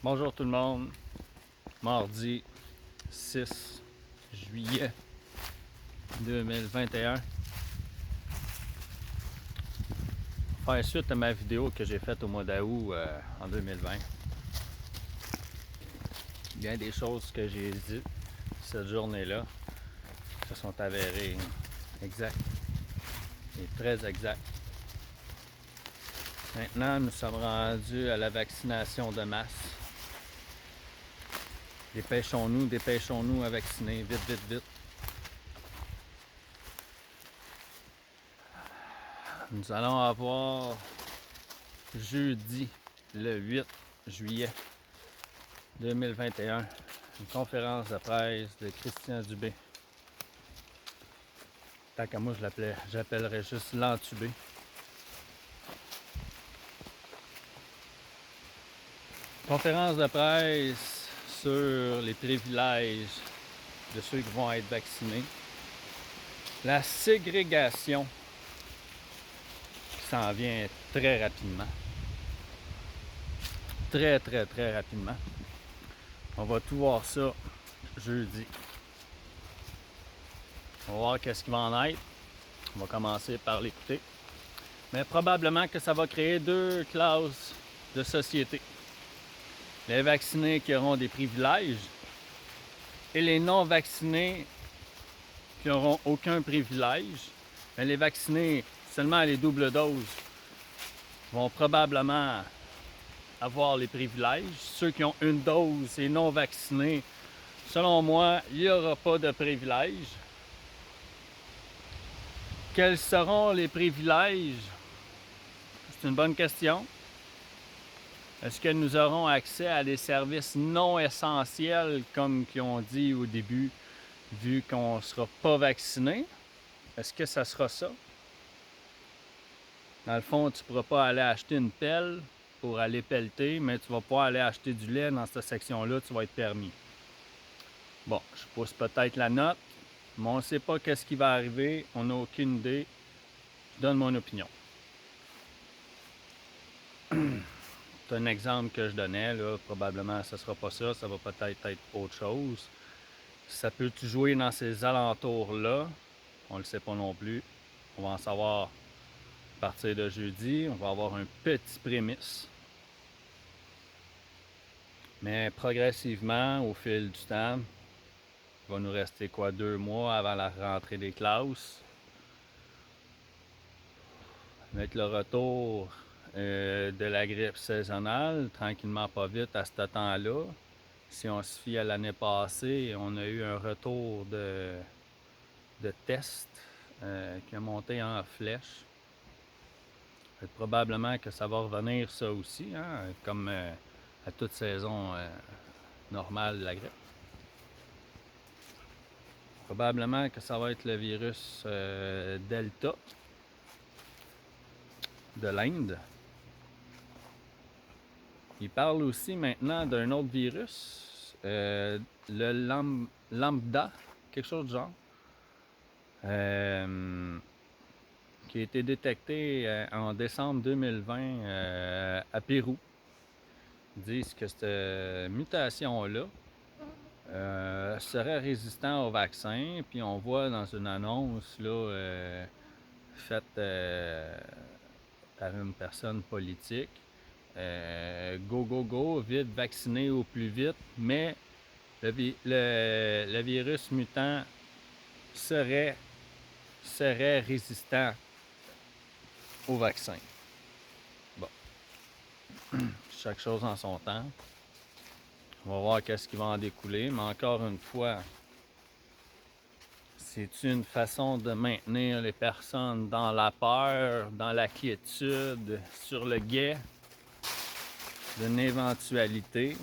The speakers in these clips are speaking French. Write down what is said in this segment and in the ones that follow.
Bonjour tout le monde, mardi 6 juillet 2021. Faire suite à ma vidéo que j'ai faite au mois d'août en 2020. Bien des choses que j'ai dites cette journée-là se sont avérées exactes et très exactes. Maintenant, nous sommes rendus à la vaccination de masse. Dépêchons-nous à vacciner, vite, vite, vite. Nous allons avoir jeudi, le 8 juillet 2021, une conférence de presse de Christian Dubé. Tant qu'à moi, j'appellerais juste l'entubé. Conférence de presse sur les privilèges de ceux qui vont être vaccinés. La ségrégation qui s'en vient très rapidement. Très, très, très rapidement. On va tout voir ça jeudi. On va voir qu'est-ce qui va en être. On va commencer par l'écouter. Mais probablement que ça va créer deux classes de société. Les vaccinés qui auront des privilèges et les non-vaccinés qui n'auront aucun privilège. Mais les vaccinés seulement à les doubles doses vont probablement avoir les privilèges. Ceux qui ont une dose et non vaccinés, selon moi, il n'y aura pas de privilèges. Quels seront les privilèges? C'est une bonne question. Est-ce que nous aurons accès à des services non essentiels, comme qu'ils ont dit au début, vu qu'on ne sera pas vacciné? Est-ce que ça sera ça? Dans le fond, tu ne pourras pas aller acheter une pelle pour aller pelleter, mais tu vas pouvoir aller acheter du lait dans cette section-là, tu vas être permis. Bon, je pousse peut-être la note, mais on ne sait pas qu'est-ce qui va arriver, on n'a aucune idée. Je donne mon opinion. C'est un exemple que je donnais, là. Probablement ce ne sera pas ça, ça va peut-être être autre chose. Ça peut-tu jouer dans ces alentours-là? On ne le sait pas non plus. On va en savoir à partir de jeudi. On va avoir un petit prémisse. Mais progressivement, au fil du temps, il va nous rester quoi, 2 mois avant la rentrée des classes. Avec le retour de la grippe saisonnale, tranquillement pas vite à ce temps-là. Si on se fie à l'année passée, on a eu un retour de tests qui a monté en flèche. Probablement que ça va revenir ça aussi, hein, comme à toute saison normale de la grippe. Probablement que ça va être le virus Delta de l'Inde. Il parle aussi maintenant d'un autre virus, le lambda, quelque chose du genre, qui a été détecté en décembre 2020 à Pérou. Ils disent que cette mutation-là serait résistant au vaccin, puis on voit dans une annonce là, faite par une personne politique, go, go, go, vite, vacciner au plus vite, mais le virus mutant serait résistant au vaccin. Bon, chaque chose en son temps. On va voir qu'est-ce qui va en découler, mais encore une fois, c'est une façon de maintenir les personnes dans la peur, dans la quiétude, sur le guet d'une éventualité,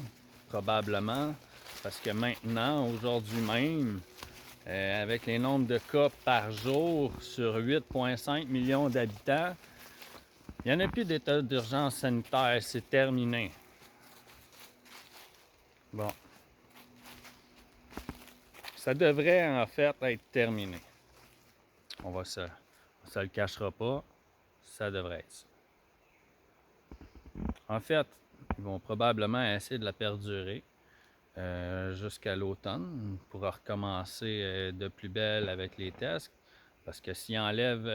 probablement, parce que maintenant, aujourd'hui même, avec les nombres de cas par jour sur 8,5 millions d'habitants, il n'y en a plus d'état d'urgence sanitaire, c'est terminé. Bon. Ça devrait en fait être terminé. On se le cachera pas, ça devrait être ça. En fait, Ils vont probablement essayer de la perdurer jusqu'à l'automne pour recommencer de plus belle avec les tests. Parce que s'ils enlèvent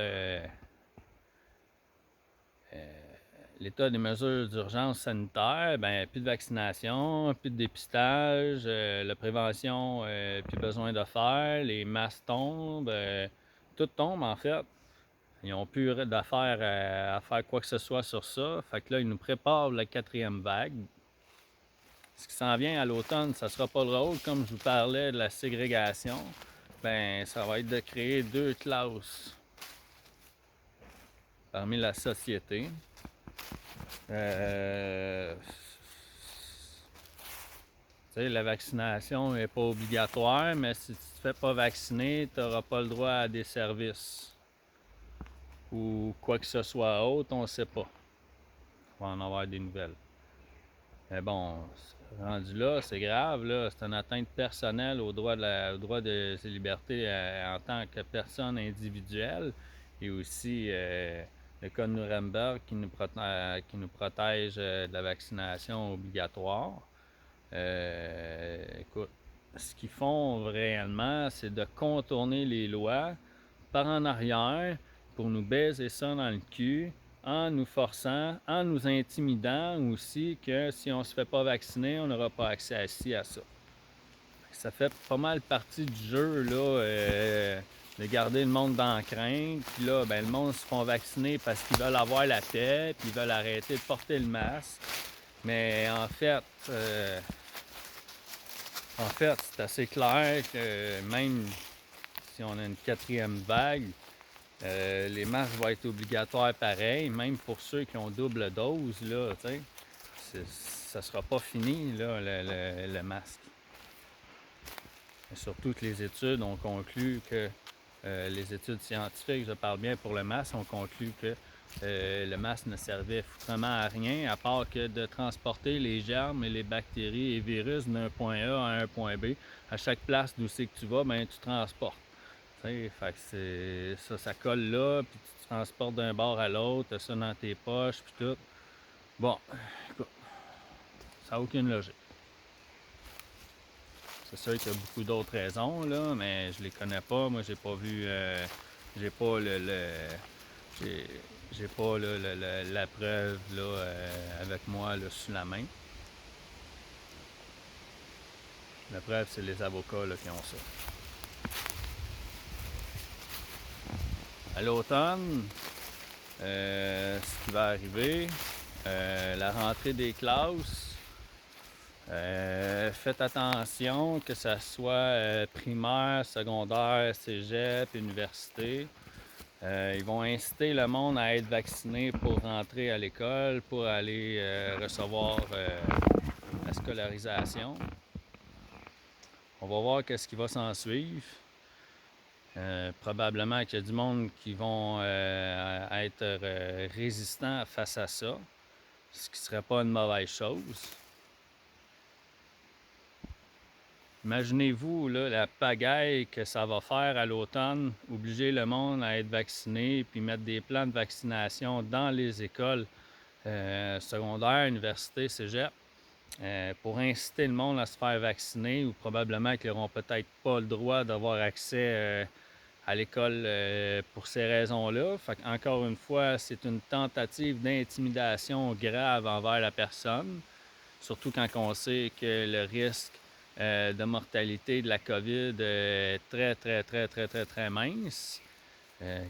l'état des mesures d'urgence sanitaire, ben plus de vaccination, plus de dépistage, la prévention, plus besoin de faire, les masques tombent, tout tombe en fait. Ils n'ont plus d'affaires à faire quoi que ce soit sur ça. Fait que là, ils nous préparent la 4e vague. Ce qui s'en vient à l'automne, ça sera pas drôle, comme je vous parlais de la ségrégation. Ben, ça va être de créer 2 classes parmi la société. La vaccination n'est pas obligatoire, mais si tu ne te fais pas vacciner, tu n'auras pas le droit à des services. Ou quoi que ce soit autre, on ne sait pas. On va en avoir des nouvelles. Mais bon, rendu là, c'est grave, là. C'est une atteinte personnelle au droit de ses libertés en tant que personne individuelle. Et aussi le code Nuremberg qui nous protège de la vaccination obligatoire. Écoute, ce qu'ils font réellement, c'est de contourner les lois par en arrière pour nous baiser ça dans le cul en nous forçant, en nous intimidant aussi que si on ne se fait pas vacciner, on n'aura pas accès à ça. Ça fait pas mal partie du jeu là, de garder le monde dans la crainte. Puis là, ben, le monde se font vacciner parce qu'ils veulent avoir la paix, puis ils veulent arrêter de porter le masque. Mais en fait, c'est assez clair que même si on a une 4e vague, les masques vont être obligatoires pareil, même pour ceux qui ont double dose, là, ça ne sera pas fini, là, le masque. Et surtout que les études ont conclu que, les études scientifiques, je parle bien pour le masque, ont conclu que le masque ne servait foutrement à rien, à part que de transporter les germes et les bactéries et virus d'un point A à un point B. À chaque place d'où c'est que tu vas, ben, tu transportes. Fait que ça colle là, puis tu transportes d'un bord à l'autre, tu as ça dans tes poches, puis tout. Bon, écoute, ça n'a aucune logique. C'est sûr qu'il y a beaucoup d'autres raisons, là, mais je les connais pas. Moi, j'ai pas vu, j'ai pas j'ai pas la preuve là, avec moi là, sous la main. La preuve, c'est les avocats là, qui ont ça. À l'automne, ce qui va arriver, la rentrée des classes, faites attention que ça soit primaire, secondaire, cégep, université. Ils vont inciter le monde à être vacciné pour rentrer à l'école, pour aller recevoir la scolarisation. On va voir qu'est-ce qui va s'en suivre. Probablement qu'il y a du monde qui vont être résistants face à ça, ce qui ne serait pas une mauvaise chose. Imaginez-vous là, la pagaille que ça va faire à l'automne, obliger le monde à être vacciné, puis mettre des plans de vaccination dans les écoles secondaires, universités, cégep, pour inciter le monde à se faire vacciner, ou probablement qu'ils n'auront peut-être pas le droit d'avoir accès à l'école pour ces raisons-là. Fait qu'encore une fois, c'est une tentative d'intimidation grave envers la personne, surtout quand on sait que le risque de mortalité de la COVID est très, très, très, très, très, très mince.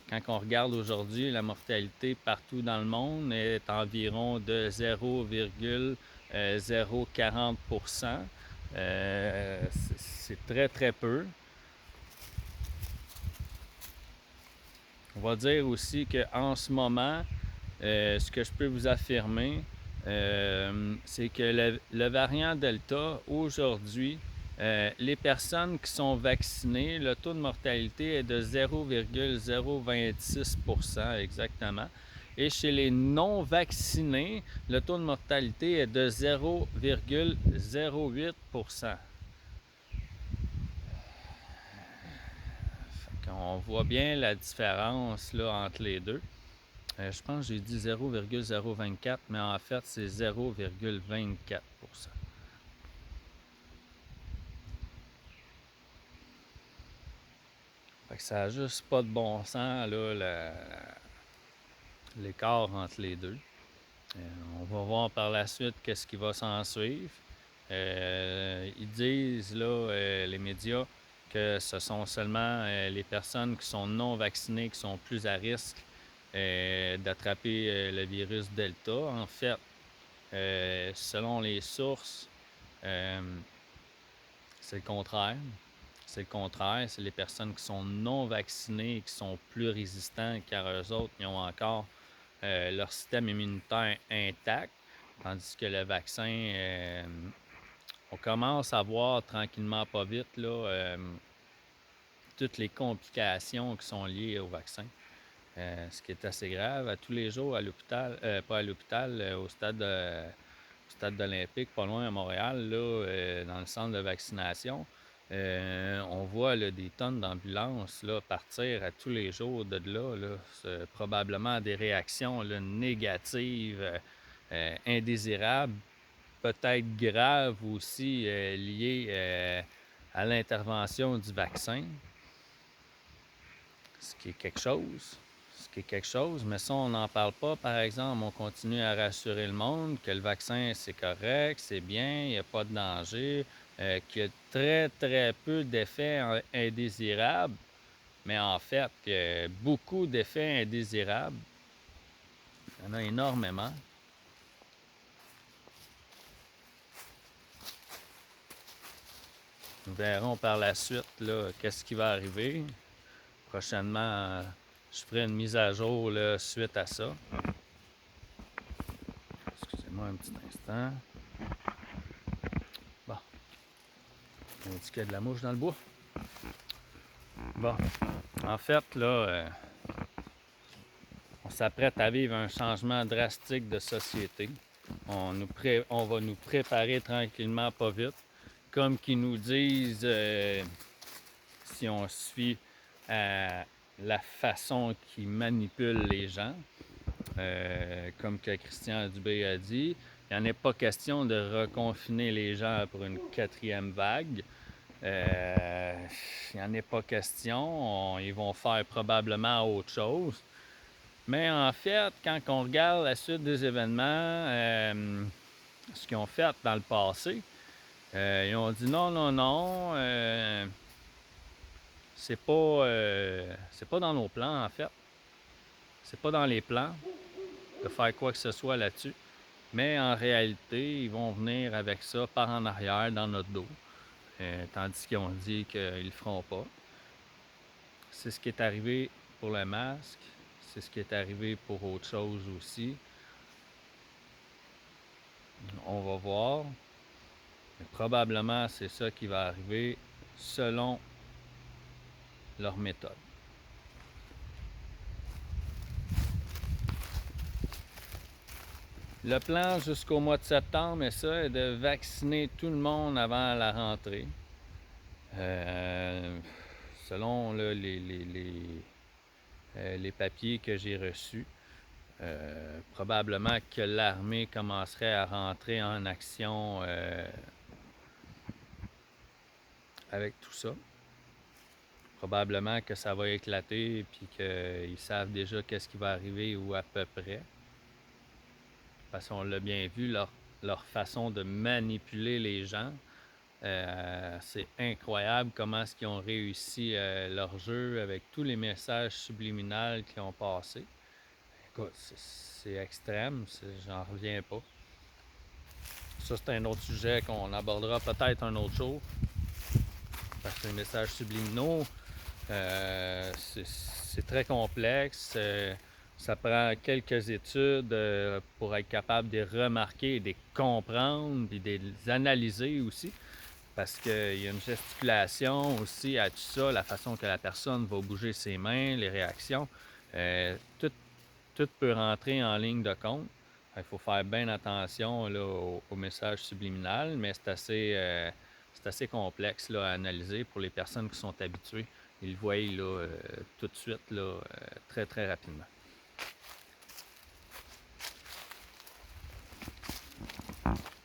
Quand on regarde aujourd'hui, la mortalité partout dans le monde est environ de 0,040%. C'est très, très peu. On va dire aussi qu'en ce moment, ce que je peux vous affirmer, c'est que le variant Delta, aujourd'hui, les personnes qui sont vaccinées, le taux de mortalité est de 0,026% exactement. Et chez les non-vaccinés, le taux de mortalité est de 0,08%. On voit bien la différence là, entre les deux. Je pense que j'ai dit 0,024, mais en fait, c'est 0,24%. Fait que ça n'a juste pas de bon sens, là, l'écart entre les deux. On va voir par la suite qu'est-ce qui va s'en suivre. Ils disent, là, les médias, que ce sont seulement les personnes qui sont non vaccinées qui sont plus à risque d'attraper le virus Delta. En fait, selon les sources, euh, c'est le contraire. C'est le contraire. C'est les personnes qui sont non vaccinées qui sont plus résistants car eux autres, ils ont encore leur système immunitaire intact. Tandis que le vaccin, on commence à voir tranquillement, pas vite, là, toutes les complications qui sont liées au vaccin. Ce qui est assez grave. À tous les jours à l'hôpital, pas à l'hôpital, au stade olympique, pas loin à Montréal, là, dans le centre de vaccination, on voit là, des tonnes d'ambulances là, partir à tous les jours de là. C'est probablement des réactions là, négatives, indésirables, peut-être graves aussi, liées à l'intervention du vaccin. Ce qui est quelque chose. Mais ça, on n'en parle pas, par exemple. On continue à rassurer le monde que le vaccin, c'est correct, c'est bien, il n'y a pas de danger, qu'il y a très, très peu d'effets indésirables. Mais en fait, il y a beaucoup d'effets indésirables. Il y en a énormément. Nous verrons par la suite là, qu'est-ce qui va arriver. Prochainement, je ferai une mise à jour là, suite à ça. Excusez-moi un petit instant. Bon, on dit qu'il y a de la mouche dans le bois. Bon, en fait, là, on s'apprête à vivre un changement drastique de société. On va nous préparer tranquillement, pas vite. Comme qu'ils nous disent, si on suit à la façon qu'ils manipulent les gens, comme que Christian Dubé a dit, il n'y en est pas question de reconfiner les gens pour une quatrième vague. Il n'y en est pas question. Ils vont faire probablement autre chose. Mais en fait, quand on regarde la suite des événements, ce qu'ils ont fait dans le passé, ils ont dit non, non, non, c'est pas dans nos plans en fait. C'est pas dans les plans de faire quoi que ce soit là-dessus. Mais en réalité, ils vont venir avec ça par en arrière dans notre dos. Tandis qu'ils ont dit qu'ils ne le feront pas. C'est ce qui est arrivé pour le masque. C'est ce qui est arrivé pour autre chose aussi. On va voir. Mais probablement, c'est ça qui va arriver selon leur méthode. Le plan jusqu'au mois de septembre est ça, est de vacciner tout le monde avant la rentrée. Selon là, les papiers que j'ai reçus, probablement que l'armée commencerait à rentrer en action avec tout ça. Probablement que ça va éclater puis qu'ils savent déjà qu'est-ce qui va arriver ou à peu près. Parce qu'on l'a bien vu, leur façon de manipuler les gens. C'est incroyable comment est-ce qu'ils ont réussi leur jeu avec tous les messages subliminaux qu'ils ont passés. Écoute, c'est extrême, j'en reviens pas. Ça, c'est un autre sujet qu'on abordera peut-être un autre jour. Parce que les messages subliminaux, c'est très complexe. Ça prend quelques études pour être capable de les remarquer, de les comprendre, et de les analyser aussi. Parce qu'il y a une gesticulation aussi à tout ça, la façon que la personne va bouger ses mains, les réactions. Tout peut rentrer en ligne de compte. Il faut faire bien attention là, au message subliminal, mais c'est assez complexe là, à analyser pour les personnes qui sont habituées. Ils le voient là, tout de suite, là, très, très rapidement.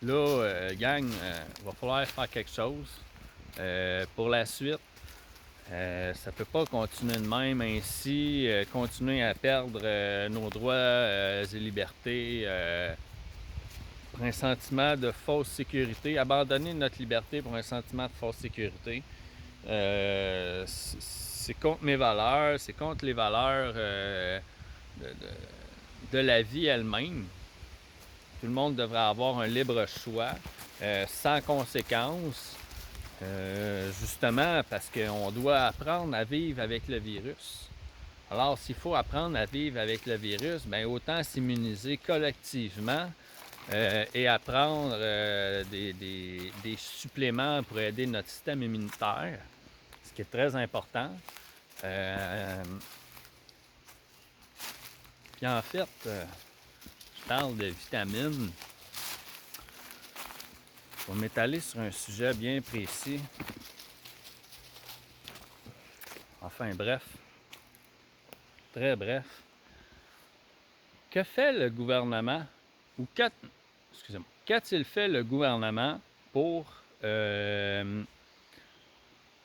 Là, gang, il va falloir faire quelque chose. Pour la suite, ça ne peut pas continuer de même ainsi, continuer à perdre nos droits et libertés pour un sentiment de fausse sécurité, abandonner notre liberté pour un sentiment de fausse sécurité. C'est contre mes valeurs, c'est contre les valeurs de, de la vie elle-même. Tout le monde devrait avoir un libre choix, sans conséquence, justement parce qu'on doit apprendre à vivre avec le virus. Alors, s'il faut apprendre à vivre avec le virus, bien, autant s'immuniser collectivement et apprendre des suppléments pour aider notre système immunitaire, ce qui est très important. Puis en fait, je parle de vitamines. On m'étaler sur un sujet bien précis. Enfin bref, très bref. Que fait le gouvernement ou qu'a-t-il fait le gouvernement pour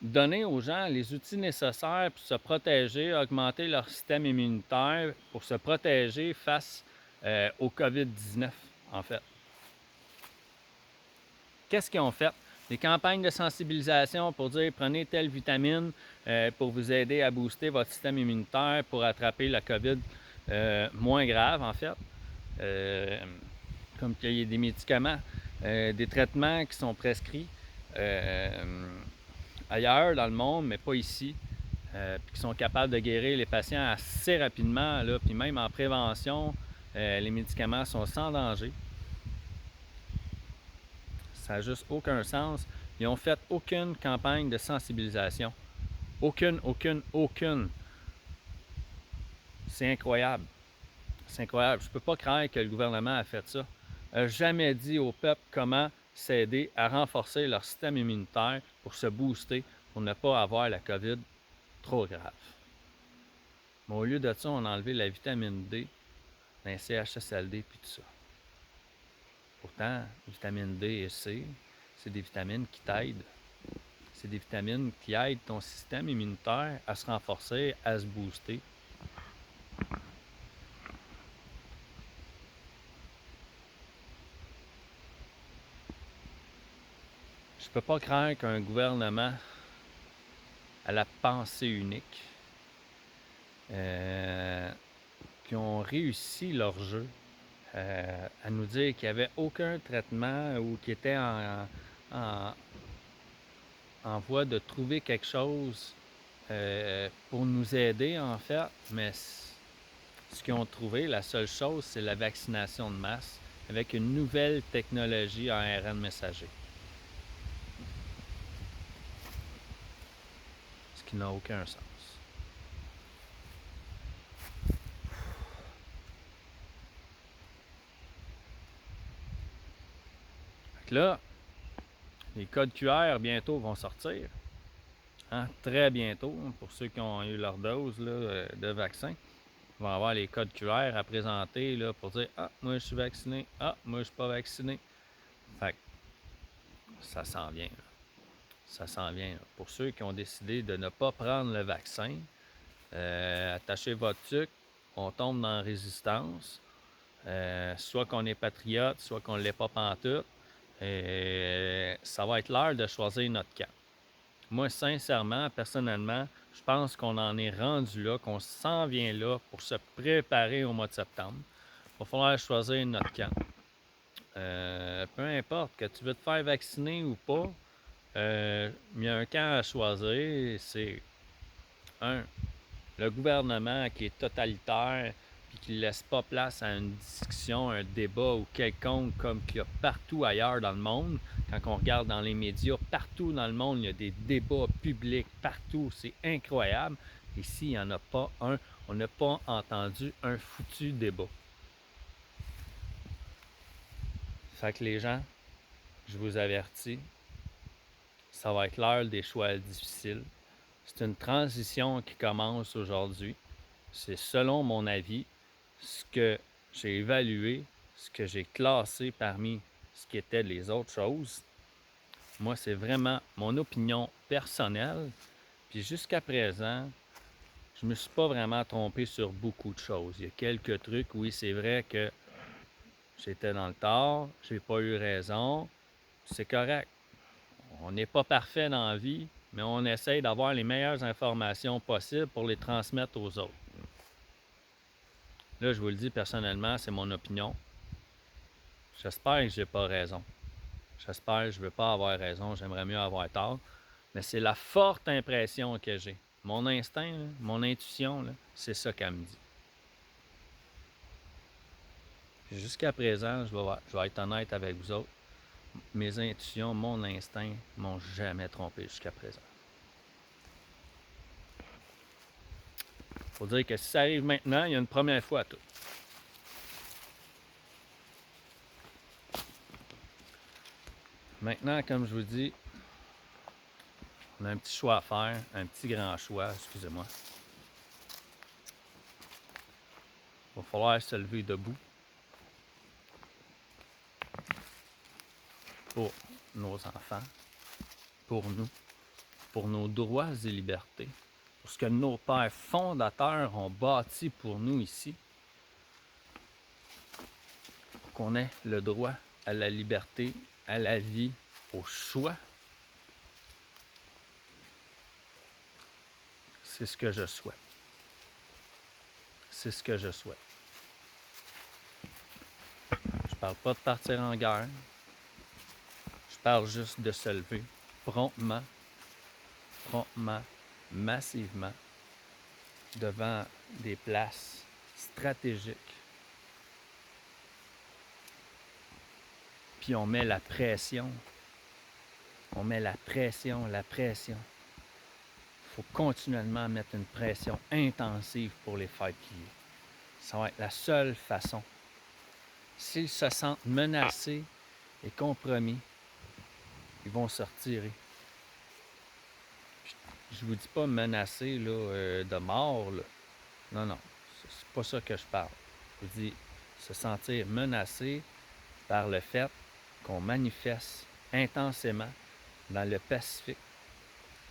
donner aux gens les outils nécessaires pour se protéger, augmenter leur système immunitaire, pour se protéger face au COVID-19, en fait? Qu'est-ce qu'ils ont fait? Des campagnes de sensibilisation pour dire prenez telle vitamine pour vous aider à booster votre système immunitaire pour attraper la COVID moins grave, en fait. Comme qu'il y a des médicaments, des traitements qui sont prescrits ailleurs dans le monde, mais pas ici, puis qui sont capables de guérir les patients assez rapidement, là, puis même en prévention, les médicaments sont sans danger. Ça n'a juste aucun sens. Ils n'ont fait aucune campagne de sensibilisation. Aucune. C'est incroyable. C'est incroyable. Je ne peux pas croire que le gouvernement a fait ça. N'a jamais dit au peuple comment s'aider à renforcer leur système immunitaire pour se booster, pour ne pas avoir la COVID trop grave. Mais au lieu de ça, on a enlevé la vitamine D, la CHSLD, puis tout ça. Pourtant, vitamine D et C, c'est des vitamines qui t'aident. C'est des vitamines qui aident ton système immunitaire à se renforcer, à se booster. Je peux pas croire qu'un gouvernement à la pensée unique, qui ont réussi leur jeu, à nous dire qu'il n'y avait aucun traitement ou qui était en voie de trouver quelque chose pour nous aider, en fait, mais ce qu'ils ont trouvé, la seule chose, c'est la vaccination de masse avec une nouvelle technologie ARN messager. Ce qui n'a aucun sens. Fait que là, les codes QR bientôt vont sortir. Hein? Très bientôt, pour ceux qui ont eu leur dose là, de vaccin. Ils vont avoir les codes QR à présenter là, pour dire ah, moi je suis vacciné, ah, moi je suis pas vacciné. Fait que ça s'en vient. Là. Ça s'en vient. Là. Pour ceux qui ont décidé de ne pas prendre le vaccin, attachez votre tuque, on tombe dans la résistance. Soit qu'on est patriote, soit qu'on ne l'est pas pantoute. Ça va être l'heure de choisir notre camp. Moi, sincèrement, personnellement, je pense qu'on en est rendu là, qu'on s'en vient là pour se préparer au mois de septembre. Il va falloir choisir notre camp. Peu importe que tu veux te faire vacciner ou pas, il y a un camp à choisir. C'est le gouvernement qui est totalitaire puis qui ne laisse pas place à une discussion, un débat ou quelconque comme qu'il y a partout ailleurs dans le monde. Quand on regarde dans les médias, partout dans le monde, il y a des débats publics, partout, c'est incroyable. Ici, il n'y en a pas un. On n'a pas entendu un foutu débat. Fait que les gens, je vous avertis, ça va être l'heure des choix difficiles. C'est une transition qui commence aujourd'hui. C'est selon mon avis ce que j'ai évalué, ce que j'ai classé parmi ce qui était les autres choses. Moi, c'est vraiment mon opinion personnelle. Puis jusqu'à présent, je me suis pas vraiment trompé sur beaucoup de choses. Il y a quelques trucs, oui, c'est vrai que j'étais dans le tort, j'ai pas eu raison, c'est correct. On n'est pas parfait dans la vie, mais on essaye d'avoir les meilleures informations possibles pour les transmettre aux autres. Là, je vous le dis personnellement, c'est mon opinion. J'espère que j'ai pas raison. J'espère que je ne veux pas avoir raison, j'aimerais mieux avoir tort. Mais c'est la forte impression que j'ai. Mon instinct, là, mon intuition, là, c'est ça qu'elle me dit. Puis jusqu'à présent, je vais être honnête avec vous autres. Mes intuitions, mon instinct m'ont jamais trompé jusqu'à présent. Faut dire que si ça arrive maintenant, il y a une première fois à tout. Maintenant, comme je vous dis, on a un petit choix à faire, un petit grand choix, excusez-moi. Il va falloir se lever debout pour nos enfants, pour nous, pour nos droits et libertés, pour ce que nos pères fondateurs ont bâti pour nous ici, pour qu'on ait le droit à la liberté, à la vie, au choix. C'est ce que je souhaite. C'est ce que je souhaite. Je parle pas de partir en guerre. Je parle juste de se lever promptement, massivement, devant des places stratégiques. Puis on met la pression. On met la pression. Il faut continuellement mettre une pression intensive pour les faire plier. Ça va être la seule façon. S'ils se sentent menacés et compromis, ils vont se retirer. Je vous dis pas menacés là, de mort. Là. Non. C'est pas ça que je parle. Je vous dis se sentir menacé par le fait qu'on manifeste intensément dans le Pacifique,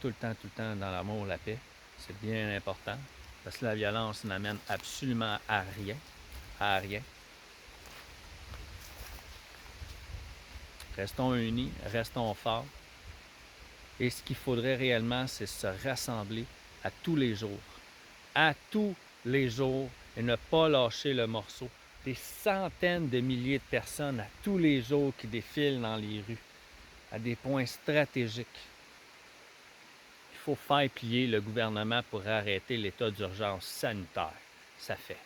tout le temps, dans l'amour, la paix. C'est bien important, parce que la violence n'amène absolument à rien. Restons unis, restons forts. Et ce qu'il faudrait réellement, c'est se rassembler à tous les jours. Et ne pas lâcher le morceau. Des centaines de milliers de personnes à tous les jours qui défilent dans les rues, à des points stratégiques. Il faut faire plier le gouvernement pour arrêter l'état d'urgence sanitaire. Ça fait.